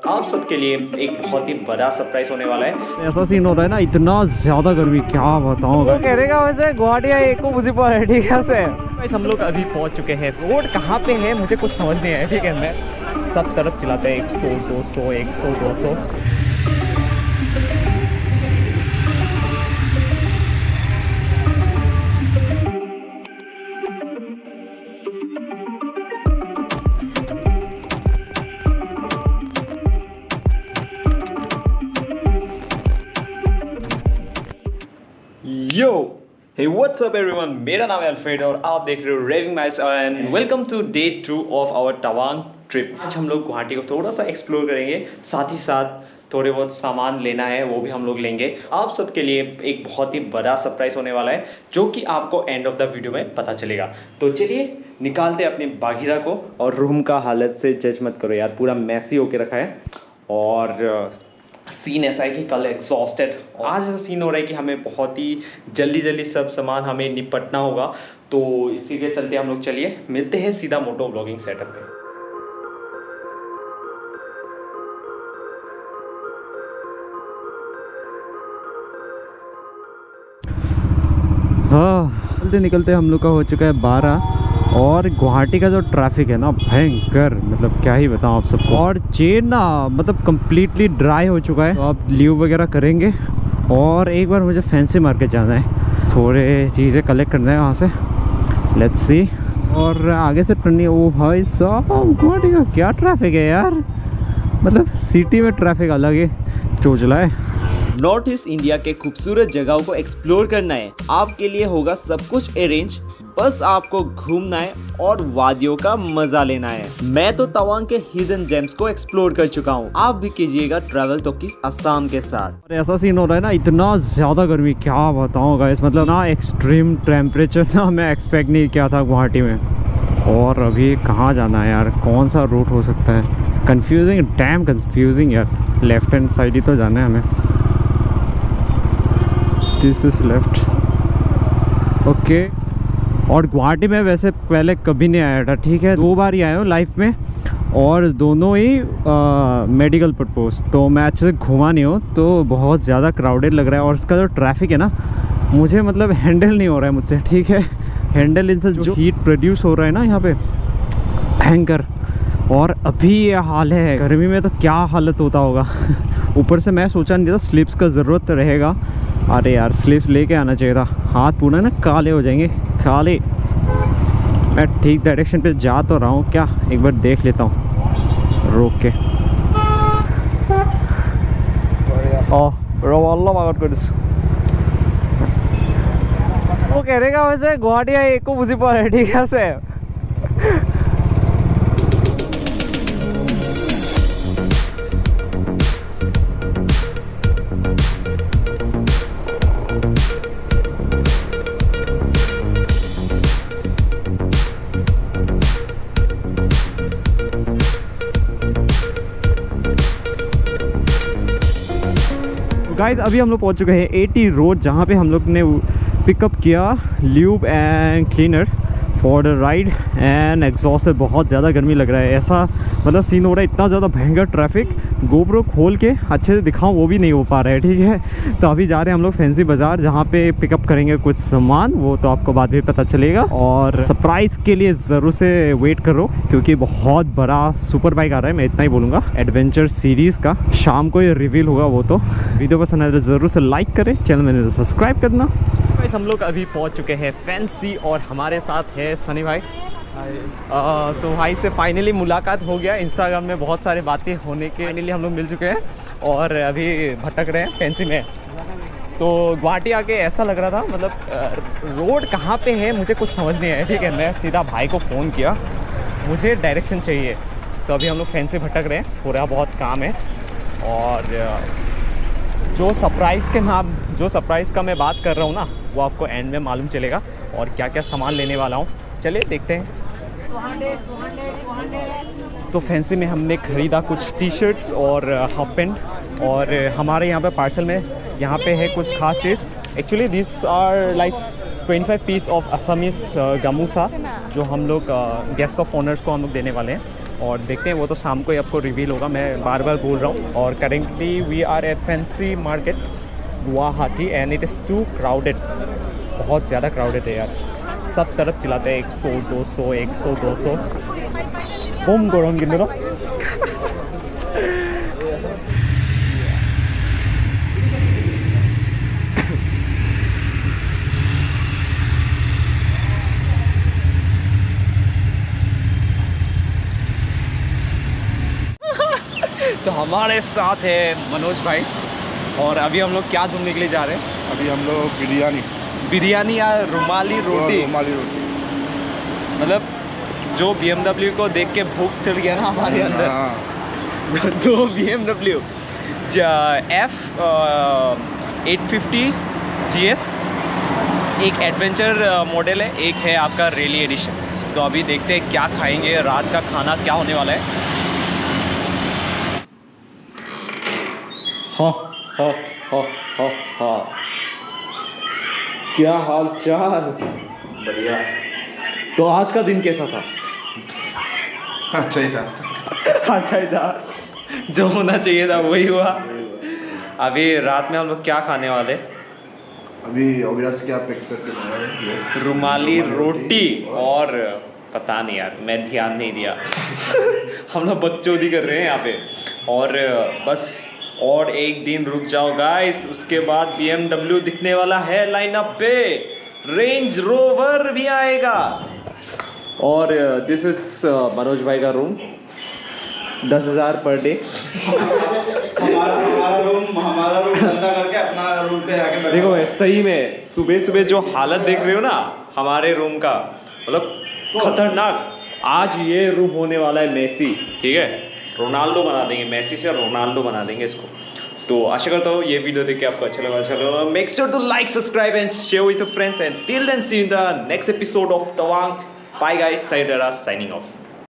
आप सबके लिए एक बहुत ही बड़ा सरप्राइज होने वाला है। ऐसा सीन हो रहा है ना, इतना ज्यादा गर्मी क्या बताऊं। वो कह रहेगा वैसे गुवाहाटी एक मुझे पर ठीक है से गाइस हम लोग अभी पहुंच चुके हैं। रोड कहाँ पे है मुझे कुछ समझ नहीं आया। ठीक है, मैं सब तरफ चलाते हैं 100 200 100 200। Yo hey what's up everyone, मेरा नाम है अल्फ्रेड और आप देख रहे हो raving miles and welcome to day 2 of our Tawang trip. आज हम लोग गुवाहाटी को थोड़ा सा एक्सप्लोर करेंगे, साथ ही साथ थोड़े बहुत सामान लेना है वो भी हम लोग लेंगे। आप सबके लिए एक बहुत ही बड़ा सरप्राइज होने वाला है जो कि आपको एंड ऑफ द वीडियो में पता चलेगा। तो चलिए निकालते अपनी बाघीरा को। और रूम का हालत से जज मत करो यार, पूरा मैसी होके रखा है। और सीन ऐसा है कि कल एग्जॉस्टेड, आज ऐसा सीन हो रहा है कि हमें बहुत ही जल्दी सब सामान हमें निपटना होगा। तो इसी के चलते हम लोग चलिए मिलते हैं सीधा मोटो व्लॉगिंग सेटअप पे। हाँ, निकलते निकलते हम लोग का हो चुका है 12। और गुवाहाटी का जो ट्रैफिक है ना भयंकर, मतलब क्या ही बताऊँ आप सबको। और चेन ना मतलब कम्प्लीटली ड्राई हो चुका है, तो अब लीव वगैरह करेंगे। और एक बार मुझे फैंसी मार्केट जाना है, थोड़े चीज़ें कलेक्ट करना है वहाँ से। Let's see. और आगे से टर्नी, ओ भाई साहब गुवाहाटी का क्या ट्रैफिक है यार, मतलब सिटी में ट्रैफिक अलग है, चोचला है। नॉर्थ ईस्ट इंडिया के खूबसूरत जगहों को एक्सप्लोर करना है, आपके लिए होगा सब कुछ अरेंज, बस आपको घूमना है और वादियों का मजा लेना है। मैं तो तवांग के हिडन जेम्स को एक्सप्लोर कर चुका हूँ, आप भी कीजिएगा ट्रैवल टॉकीज असम के साथ। और ऐसा सीन हो रहा है ना, इतना ज़्यादा गर्मी क्या बताऊँ गाइस, मतलब ना एक्सट्रीम टेम्परेचर ना मैं एक्सपेक्ट नहीं किया था गुवाहाटी में। और अभी कहाँ जाना है यार, कौन सा रूट हो सकता है? कंफ्यूजिंग, डैम कंफ्यूजिंग यार। लेफ्ट हैंड साइड ही तो जाना है हमें। This is left, okay. और गुवाहाटी में वैसे पहले कभी नहीं आया था, ठीक है, 2 बार ही आया हूँ लाइफ में, और दोनों ही मेडिकल पर्पस। तो मैं अच्छे से घूमा नहीं हूँ, तो बहुत ज़्यादा क्राउडेड लग रहा है। और इसका जो ट्रैफिक है ना, मुझे मतलब हैंडल नहीं हो रहा है मुझसे, ठीक है। हैंडल इनसे जो हीट प्रोड्यूस हो रहा है ना यहाँ पे, भयंकर। और अभी ये हाल है, गर्मी में तो क्या हालत होता होगा। ऊपर से मैं सोचा नहीं था स्लिप्स का ज़रूरत रहेगा। अरे यार स्लिप्स लेके आना चाहिए था, हाथ पूरा ना काले हो जाएंगे, काले। मैं ठीक डायरेक्शन पे जा तो रहा हूँ क्या, एक बार देख लेता हूँ रोक के। वो कह रहेगा वैसे गुवाहाटी एक को मुझे पर ठीक है से गाइस अभी हम लोग पहुंच चुके हैं 80 रोड, जहां पे हम लोग ने पिकअप किया lube and cleaner for the ride and exhaust. बहुत ज़्यादा गर्मी लग रहा है, ऐसा मतलब सीन हो रहा है, इतना ज़्यादा भयंकर ट्रैफिक। गोप्रो खोल के अच्छे से दिखाऊं वो भी नहीं हो पा रहा है, ठीक है। तो अभी जा रहे हैं हम लोग फैंसी बाज़ार, जहाँ पे पिकअप करेंगे कुछ सामान, वो तो आपको बाद में पता चलेगा। और सरप्राइज़ के लिए ज़रूर से वेट करो, क्योंकि बहुत बड़ा सुपर बाइक आ रहा है, मैं इतना ही बोलूँगा, एडवेंचर सीरीज़ का। शाम को ये रिवील होगा वो तो। वीडियो पसंद आए तो ज़रूर से लाइक करें, चैनल में सब्सक्राइब करना। हम लोग अभी पहुंच चुके हैं फैंसी और हमारे साथ है सनी भाई। तो भाई से फाइनली मुलाकात हो गया, इंस्टाग्राम में बहुत सारी बातें होने के फाइनली हम लोग मिल चुके हैं और अभी भटक रहे हैं फैंसी में। तो गुवाहाटी आके ऐसा लग रहा था, मतलब रोड कहाँ पे है मुझे कुछ समझ नहीं आया, ठीक है। मैं सीधा भाई को फ़ोन किया, मुझे डायरेक्शन चाहिए। तो अभी हम लोग फैंसी भटक रहे हैं, थोड़ा बहुत काम है। और जो सरप्राइज़ का मैं बात कर रहा हूँ ना, वो आपको एंड में मालूम चलेगा और क्या क्या सामान लेने वाला हूँ, चलिए देखते हैं। तो फैंसी में हमने ख़रीदा कुछ टी शर्ट्स और हाफ पैंट, और हमारे यहाँ पे पार्सल में यहाँ पे है कुछ खास चीज़। Actually this are like 25 piece of Assamese gamusa, जो हम लोग गेस्ट ऑफ ऑनर्स को हम लोग देने वाले हैं। और देखते हैं, वो तो शाम को ही आपको रिवील होगा, मैं बार बार बोल रहा हूँ। और currently we are at fancy market Guwahati and it is too crowded, बहुत ज़्यादा क्राउडेड है यार, सब तरफ चिल्लाते हैं 100 200 100 200 होम गरम किन तो हमारे साथ है मनोज भाई, और अभी हम लोग क्या ढूंढने के लिए जा रहे हैं? अभी हम लोग बिरयानी या रुमाली रोटी, मतलब जो BMW को देख के भूख चढ़ गया ना हमारे अंदर। दो BMW F850 GS, एक एडवेंचर मॉडल है, एक है आपका रैली एडिशन। तो अभी देखते हैं क्या खाएंगे, रात का खाना क्या होने वाला है। क्या हाल चाल? बढ़िया। तो आज का दिन कैसा था? अच्छा ही था। अच्छा ही था, जो होना चाहिए था वही हुआ। अभी रात में हम लोग क्या खाने वाले? अभी अविनाश क्या पैक करके लाया है? रुमाली रोटी, और पता नहीं यार, मैं ध्यान नहीं दिया। हम लोग बकचोदी कर रहे हैं यहाँ पे, और बस और एक दिन रुक जाओ गाइस, उसके बाद BMW दिखने वाला है लाइनअप पे, रेंज रोवर भी आएगा। और दिस इज मनोज भाई का रूम, 10,000 पर डे। हमारा रूम धंधा करके अपना रूम पे आके बैठा। देखो सही में सुबह सुबह जो हालत देख रहे हो ना हमारे रूम का, मतलब खतरनाक। आज ये रूम होने वाला है मेसी, ठीक है, रोनाल्डो बना देंगे, मेसी से रोनाल्डो बना देंगे इसको। तो आशा करता हूँ ये वीडियो देख के आपको अच्छा लगा। चलो make sure to like, subscribe and share with your friends, and till then see you in the next episode of Tawang. Bye guys, Saidra signing of.